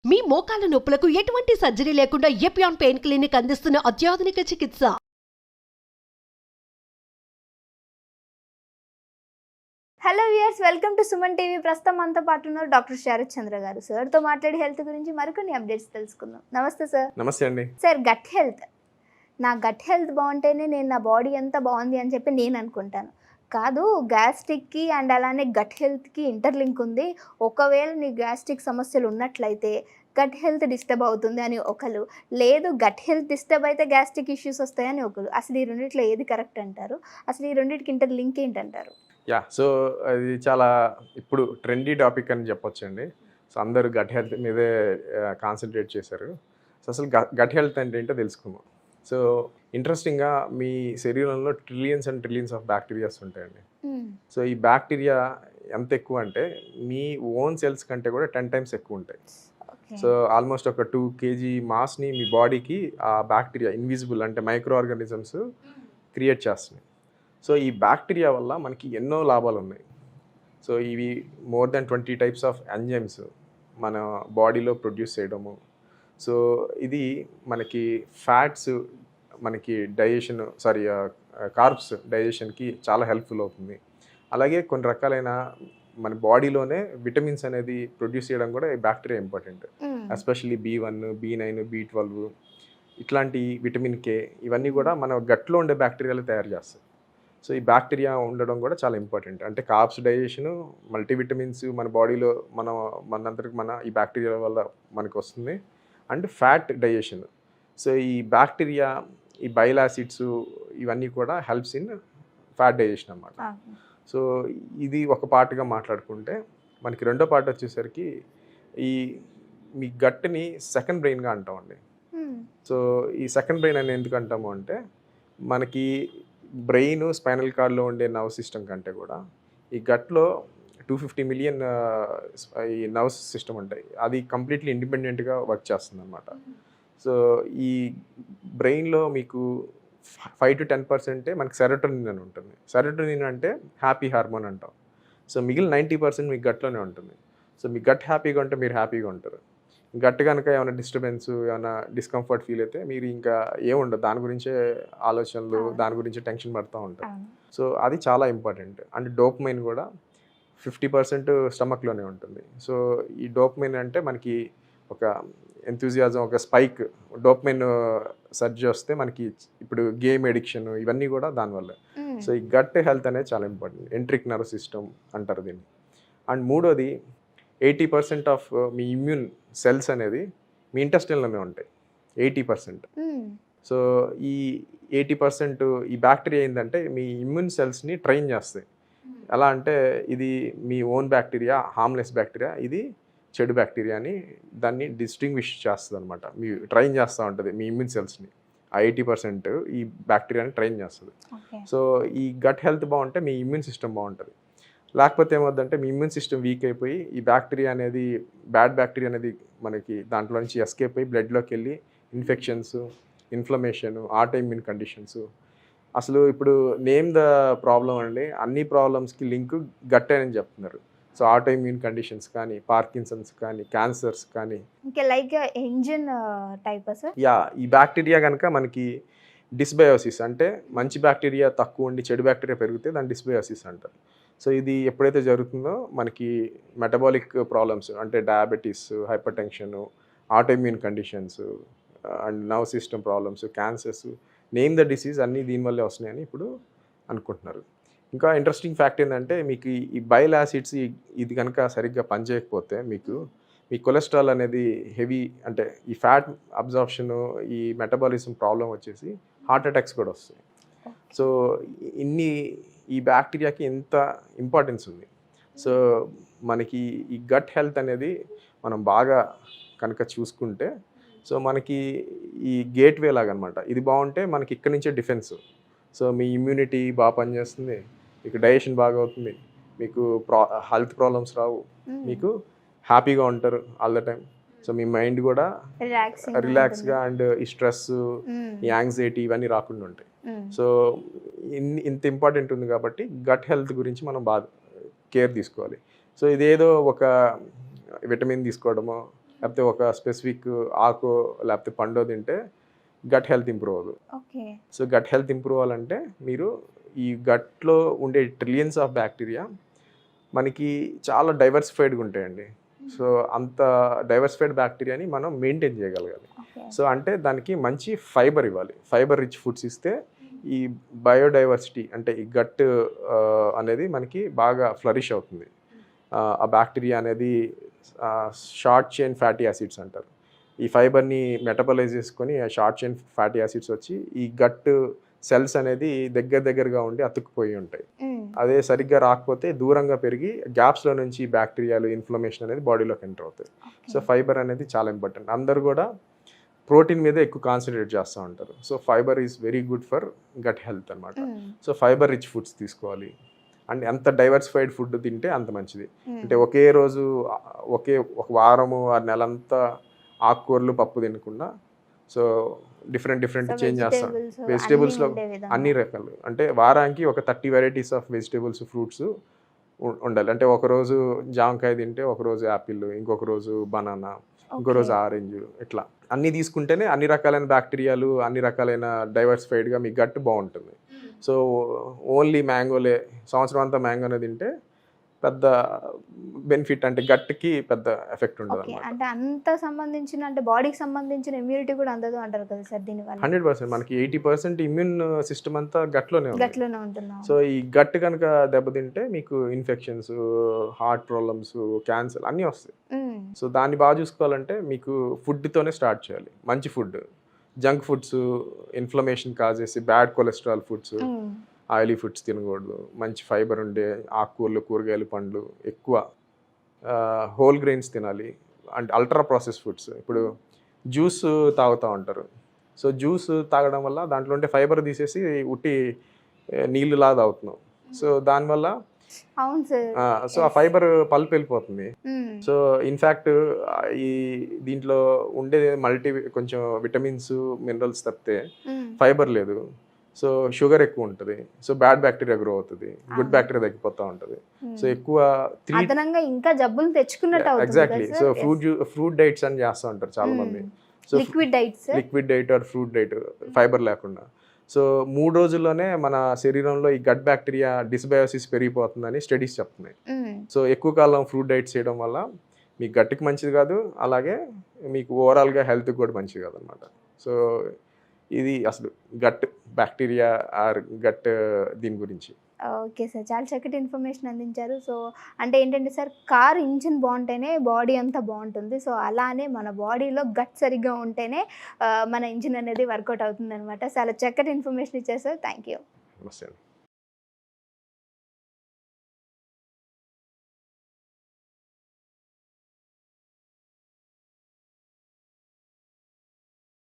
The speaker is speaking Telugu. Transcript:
మీ మోకాల నొప్పులకు ఎటువంటి సర్జరీ లేకుండా ఎపియాన్ పెయిన్ క్లినిక్ అందిస్తున్న అత్యాధునిక చికిత్స. Hello viewers, welcome to Suman TV. ప్రస్తుతం మనతో పాటు ఉన్నారు డాక్టర్ శరత్ చంద్ర గారు. సార్తో మాట్లాడి హెల్త్ గురించి మరికొన్ని అప్డేట్స్ తెలుసుకుందాం. నమస్తే సార్. నమస్తే అండి. సార్, గట్ హెల్త్, నా గట్ హెల్త్ బాగుంటేనే నేను నా బాడీ ఎంత బాగుంది అని చెప్పి నేను అనుకుంటాను. కాదు, గ్యాస్ట్రిక్కి అండ్ అలానే గట్ హెల్త్కి ఇంటర్లింక్ ఉంది. ఒకవేళ నీ గ్యాస్ట్రిక్ సమస్యలు ఉన్నట్లయితే గట్ హెల్త్ డిస్టర్బ్ అవుతుంది అని ఒకరు, లేదు గట్ హెల్త్ డిస్టర్బ్ అయితే గ్యాస్ట్రిక్ ఇష్యూస్ వస్తాయని ఒకరు. అసలు ఈ రెండిట్లో ఏది కరెక్ట్ అంటారు? అసలు ఈ రెండింటికి ఇంటర్లింక్ ఏంటంటారు? సో అది చాలా ఇప్పుడు ట్రెండీ టాపిక్ అని చెప్పొచ్చండి. సో అందరూ గట్ హెల్త్ మీదే కాన్సన్ట్రేట్ చేశారు. సో అసలు గట్ హెల్త్ అంటే ఏంటో తెలుసుకుందాం. సో ఇంట్రెస్టింగ్గా మీ శరీరంలో trillions and trillions of bacterias ఉంటాయండి. సో ఈ బ్యాక్టీరియా ఎంత ఎక్కువ అంటే మీ ఓన్ సెల్స్ కంటే కూడా 10 times ఎక్కువ ఉంటాయి. సో ఆల్మోస్ట్ ఒక 2 kg మాస్ని మీ బాడీకి ఆ బ్యాక్టీరియా ఇన్విజిబుల్ అంటే మైక్రో ఆర్గానిజమ్స్ క్రియేట్ చేస్తున్నాయి. సో ఈ బ్యాక్టీరియా వల్ల మనకి ఎన్నో లాభాలు ఉన్నాయి. సో ఇవి more than 20 types of enzymes మన బాడీలో ప్రొడ్యూస్ చేయడము. సో ఇది మనకి ఫ్యాట్స్, మనకి డైజెషన్ కార్బ్స్ డైజెషన్కి చాలా హెల్ప్ఫుల్ అవుతుంది. అలాగే కొన్ని రకాలైన మన బాడీలోనే విటమిన్స్ అనేది ప్రొడ్యూస్ చేయడం కూడా ఈ bacteria important. Especially B1, B9, B12 ఇట్లాంటి విటమిన్ K ఇవన్నీ కూడా మన గట్లో ఉండే బ్యాక్టీరియాలు తయారు చేస్తాయి. సో ఈ బ్యాక్టీరియా ఉండడం కూడా చాలా ఇంపార్టెంట్. అంటే కార్బ్స్ డైజెషను, మల్టీవిటమిన్స్ మన బాడీలో మనందరికి ఈ బ్యాక్టీరియా వల్ల మనకు వస్తుంది. And fat digestion. సో ఈ బ్యాక్టీరియా, ఈ బైల్ యాసిడ్స్ ఇవన్నీ కూడా హెల్ప్స్ ఇన్ ఫ్యాట్ డైజెషన్ అన్నమాట. సో ఇది ఒక పార్ట్గా మాట్లాడుకుంటే, మనకి రెండో పార్ట్ వచ్చేసరికి ఈ మీ గట్ని సెకండ్ బ్రెయిన్గా అంటామండి. సో ఈ సెకండ్ బ్రెయిన్ అని ఎందుకు అంటాము అంటే, మనకి బ్రెయిన్ స్పైనల్ కార్డ్లో ఉండే నర్వ్ సిస్టమ్ కంటే కూడా ఈ గట్లో 250 million ఈ నర్వ్స్ సిస్టమ్ ఉంటాయి. అది కంప్లీట్లీ ఇండిపెండెంట్గా వర్క్ చేస్తుంది అనమాట. సో ఈ బ్రెయిన్లో మీకు 5 to 10% మనకి సెరోటోనిన్ అని ఉంటుంది. సెరోటోనిన్ అంటే హ్యాపీ హార్మోన్ అంటాం. సో మిగిలిన 90% మీ గట్లోనే ఉంటుంది. సో మీ గట్ హ్యాపీగా ఉంటే మీరు హ్యాపీగా ఉంటారు. గట్ కనుక ఏమైనా డిస్టర్బెన్స్, ఏమైనా డిస్కంఫర్ట్ ఫీల్ అయితే మీరు ఇంకా ఏముండదు, దాని గురించే ఆలోచనలు, దాని గురించి టెన్షన్ పడుతూ ఉంటారు. సో అది చాలా ఇంపార్టెంట్. అండ్ డోపమైన్ కూడా 50% స్టమక్లోనే ఉంటుంది. సో ఈ డోపమైన్ అంటే మనకి ఒక ఎంతూజియాజం, ఒక స్పైక్, డోపమైన్ సర్జ్ వస్తే మనకి ఇప్పుడు గేమ్ ఎడిక్షన్ ఇవన్నీ కూడా దానివల్ల. సో ఈ గట్ హెల్త్ అనేది చాలా ఇంపార్టెంట్. ఎంట్రిక్ నర్వ్ సిస్టమ్ అంటారు దీన్ని. అండ్ మూడోది 80% ఆఫ్ మీ ఇమ్యూన్ సెల్స్ అనేది మీ ఇంటెస్టైన్లోనే ఉంటాయి. 80%. సో ఈ 80% ఈ బ్యాక్టీరియా ఏంటంటే మీ ఇమ్యూన్ సెల్స్ని ట్రైన్ చేస్తాయి. ఎలా అంటే ఇది మీ ఓన్ బ్యాక్టీరియా, హార్మ్లెస్ బ్యాక్టీరియా, ఇది చెడు బ్యాక్టీరియా అని దాన్ని డిస్టింగ్విష్ చేస్తుంది అనమాట. మీ ట్రైన్ చేస్తూ ఉంటుంది మీ ఇమ్యూన్ సెల్స్ని. ఆ 80% ఈ బ్యాక్టీరియాని ట్రైన్ చేస్తుంది. సో ఈ గట్ హెల్త్ బాగుంటే మీ ఇమ్యూన్ సిస్టమ్ బాగుంటుంది. లేకపోతే ఏమవుతుందంటే మీ ఇమ్యూన్ సిస్టమ్ వీక్ అయిపోయి ఈ బ్యాక్టీరియా అనేది, బ్యాడ్ బ్యాక్టీరియా అనేది మనకి దాంట్లో నుంచి ఎస్కేప్ అయ్యి బ్లడ్లోకి వెళ్ళి infections, inflammation, auto immune conditions. అసలు ఇప్పుడు నేమ్ ద ప్రాబ్లం అండి, అన్ని ప్రాబ్లమ్స్కి లింక్ గట్ అని చెప్తున్నారు. సో ఆటో ఇమ్యూన్ కండిషన్స్ కానీ, పార్కిన్సన్స్ కానీ, క్యాన్సర్స్ కానీ, ఇంకా లైక్ ఎంజిన్ టైప్ సార్. ఈ బ్యాక్టీరియా కనుక మనకి డిస్బయోసిస్ అంటే మంచి బ్యాక్టీరియా తక్కువ ఉండి చెడు బ్యాక్టీరియా పెరిగితే దాన్ని డిస్బయోసిస్ అంటారు. సో ఇది ఎప్పుడైతే జరుగుతుందో మనకి మెటబాలిక్ ప్రాబ్లమ్స్ అంటే diabetes, hyper tension, auto immune conditions and nerve system problems, cancers, name the disease అన్నీ దీనివల్లే వస్తున్నాయని ఇప్పుడు అనుకుంటున్నారు. ఇంకా ఇంట్రెస్టింగ్ ఫ్యాక్ట్ ఏంటంటే, మీకు ఈ బైల్ యాసిడ్స్ ఇది కనుక సరిగ్గా పనిచేయకపోతే మీకు మీ కొలెస్ట్రాల్ అనేది హెవీ, అంటే ఈ ఫ్యాట్ అబ్జార్ప్షన్, ఈ మెటబాలిజం ప్రాబ్లం వచ్చేసి హార్ట్ అటాక్స్ కూడా వస్తాయి. సో ఈ బ్యాక్టీరియాకి ఎంత ఇంపార్టెన్స్ ఉంది. సో మనకి ఈ గట్ హెల్త్ అనేది మనం బాగా కనుక చూసుకుంటే, సో మనకి ఈ గేట్వే లాగా అనమాట. ఇది బాగుంటే మనకి ఇక్కడి నుంచే డిఫెన్స్. సో మీ ఇమ్యూనిటీ బాగా పనిచేస్తుంది, మీకు డైజెషన్ బాగా అవుతుంది, మీకు హెల్త్ ప్రాబ్లమ్స్ రావు, మీకు హ్యాపీగా ఉంటారు all the time. So me mind కూడా రిలాక్స్గా అండ్ ఈ స్ట్రెస్, ఈ యాంగ్జైటీ ఇవన్నీ రాకుండా ఉంటాయి. సో ఇంత ఇంపార్టెంట్ ఉంది కాబట్టి గట్ హెల్త్ గురించి మనం బాగా కేర్ తీసుకోవాలి. సో ఇదేదో ఒక విటమిన్ తీసుకోవడమో లేకపోతే ఒక స్పెసిఫిక్ ఆకు లేకపోతే పండో తింటే గట్ హెల్త్ ఇంప్రూవ్ అవ్వదు. Okay. So gut health improve అవ్వాలంటే మీరు ఈ గట్లో ఉండే ట్రిలియన్స్ ఆఫ్ బ్యాక్టీరియా మనకి చాలా డైవర్సిఫైడ్గా ఉంటాయండి. సో అంత డైవర్సిఫైడ్ బ్యాక్టీరియాని మనం మెయింటైన్ చేయగలగాలి. ఓకే. సో అంటే దానికి మంచి ఫైబర్ ఇవ్వాలి. ఫైబర్ రిచ్ ఫుడ్స్ ఇస్తే ఈ బయోడైవర్సిటీ అంటే ఈ గట్ అనేది మనకి బాగా ఫ్లరిష్ అవుతుంది. ఆ బ్యాక్టీరియా అనేది షార్ట్ చైన్ ఫ్యాటీ యాసిడ్స్ అంటారు. ఈ ఫైబర్ని మెటబలైజ్ చేసుకొని ఆ షార్ట్ చైన్ ఫ్యాటీ యాసిడ్స్ వచ్చి ఈ గట్ సెల్స్ అనేది దగ్గరగా ఉండి అతుక్కుపోయి ఉంటాయి. అదే సరిగ్గా రాకపోతే దూరంగా పెరిగి గ్యాప్స్లో నుంచి బ్యాక్టీరియాలు ఇన్ఫ్లమేషన్ అనేది బాడీలోకి ఎంటర్ అవుతాయి. సో ఫైబర్ అనేది చాలా ఇంపార్టెంట్. అందరు కూడా ప్రోటీన్ మీద ఎక్కువ కాన్సన్ట్రేట్ చేస్తూ ఉంటారు. So fibre is very good for gut health అనమాట. సో ఫైబర్ రిచ్ ఫుడ్స్ తీసుకోవాలి. అండ్ ఎంత డైవర్సిఫైడ్ ఫుడ్ తింటే అంత మంచిది. అంటే ఒకే రోజు ఒక వారము ఆ నెలంతా ఆకుకూరలు పప్పు తినకుండా సో డిఫరెంట్ చేంజ్ చేస్తాం. వెజిటేబుల్స్లో అన్ని రకాలు అంటే వారానికి ఒక 30 వెరైటీస్ ఆఫ్ వెజిటేబుల్స్ ఫ్రూట్స్ ఉండాలి. అంటే ఒకరోజు జామకాయ తింటే ఒకరోజు యాపిల్, ఇంకొక రోజు బనానా, ఇంకో రోజు ఆరెంజ్, ఇట్లా అన్నీ తీసుకుంటేనే అన్ని రకాలైన బ్యాక్టీరియాలు అన్ని రకాలైన డైవర్సిఫైడ్గా మీ గట్ బాగుంటుంది. సో ఓన్లీ మ్యాంగోలే సంవత్సరం అంతా మ్యాంగోనే తింటే పెద్ద బెనిఫిట్ అంటే గట్కి పెద్ద ఎఫెక్ట్ ఉండదు అనమాట. అంటే అంత సంబంధించిన అంటే బాడీకి సంబంధించిన ఇమ్యూనిటీ కూడా అందదు అంటారు కదా సార్ దీనివల్ల? 100% మనకి 80% ఇమ్యూన్ సిస్టమ్ అంతా గట్లోనే ఉంటుంది. సో ఈ గట్ కనుక దెబ్బతింటే మీకు ఇన్ఫెక్షన్స్, హార్ట్ ప్రాబ్లమ్స్, క్యాన్సర్ అన్నీ వస్తాయి. సో దాన్ని బాగా చూసుకోవాలంటే మీకు ఫుడ్తోనే స్టార్ట్ చేయాలి. మంచి food, junk foods inflammation cause చేసి bad cholesterol foods, oily foods తినకూడదు. మంచి ఫైబర్ ఉండే ఆకుకూరలు, కూరగాయలు, పండ్లు, ఎక్కువ హోల్ గ్రెయిన్స్ తినాలి. అంటే అల్ట్రా ప్రాసెస్ ఫుడ్స్, ఇప్పుడు జ్యూస్ తాగుతూ ఉంటారు. సో జ్యూస్ తాగడం వల్ల దాంట్లో ఉండే ఫైబర్ తీసేసి ఉట్టి నీళ్ళులా తాగుతున్నాం. సో దానివల్ల అవును సార్. సో ఆ ఫైబర్ పల్ప్ వెళ్ళిపోతుంది. సో ఇన్ఫ్యాక్ట్ ఈ దీంట్లో ఉండే కొంచెం విటమిన్స్, మినరల్స్ తప్పితే ఫైబర్ లేదు. సో షుగర్ ఎక్కువ ఉంటుంది. సో బ్యాడ్ బ్యాక్టీరియా గ్రో అవుతుంది, గుడ్ బ్యాక్టీరియా తగ్గిపోతూ ఉంటుంది. సో ఎక్కువ ఇంకా జబ్బులు తెచ్చుకున్నట్టు ఎగ్జాక్ట్లీ. సో ఫ్రూట్ డైట్స్ అని చేస్తూ ఉంటారు చాలా మంది. So liquid diet or fruit diet fibre లేకుండా. సో 3 రోజుల్లోనే మన శరీరంలో ఈ గట్ బ్యాక్టీరియా డిస్బయోసిస్ పెరిగిపోతుందని స్టడీస్ చెప్తున్నాయి. సో ఎక్కువ కాలం ఫ్రూట్ డైట్స్ చేయడం వల్ల మీ గట్కి మంచిది కాదు, అలాగే మీకు ఓవరాల్గా హెల్త్కి కూడా మంచిది కాదు అనమాట. సో ఇది అసలు గట్ బ్యాక్టీరియా ఆర్ గట్ దీని గురించి. ఓకే సార్, చాలా చక్కటి ఇన్ఫర్మేషన్ అందించారు. సో అంటే ఏంటంటే సార్, కార్ ఇంజిన్ బాగుంటేనే బాడీ అంతా బాగుంటుంది. సో అలానే మన బాడీలో గట్ సరిగ్గా ఉంటేనే మన ఇంజిన్ అనేది వర్కౌట్ అవుతుంది అనమాట. చాలా చక్కటి ఇన్ఫర్మేషన్ ఇచ్చారు సార్. Thank you. నమస్తే.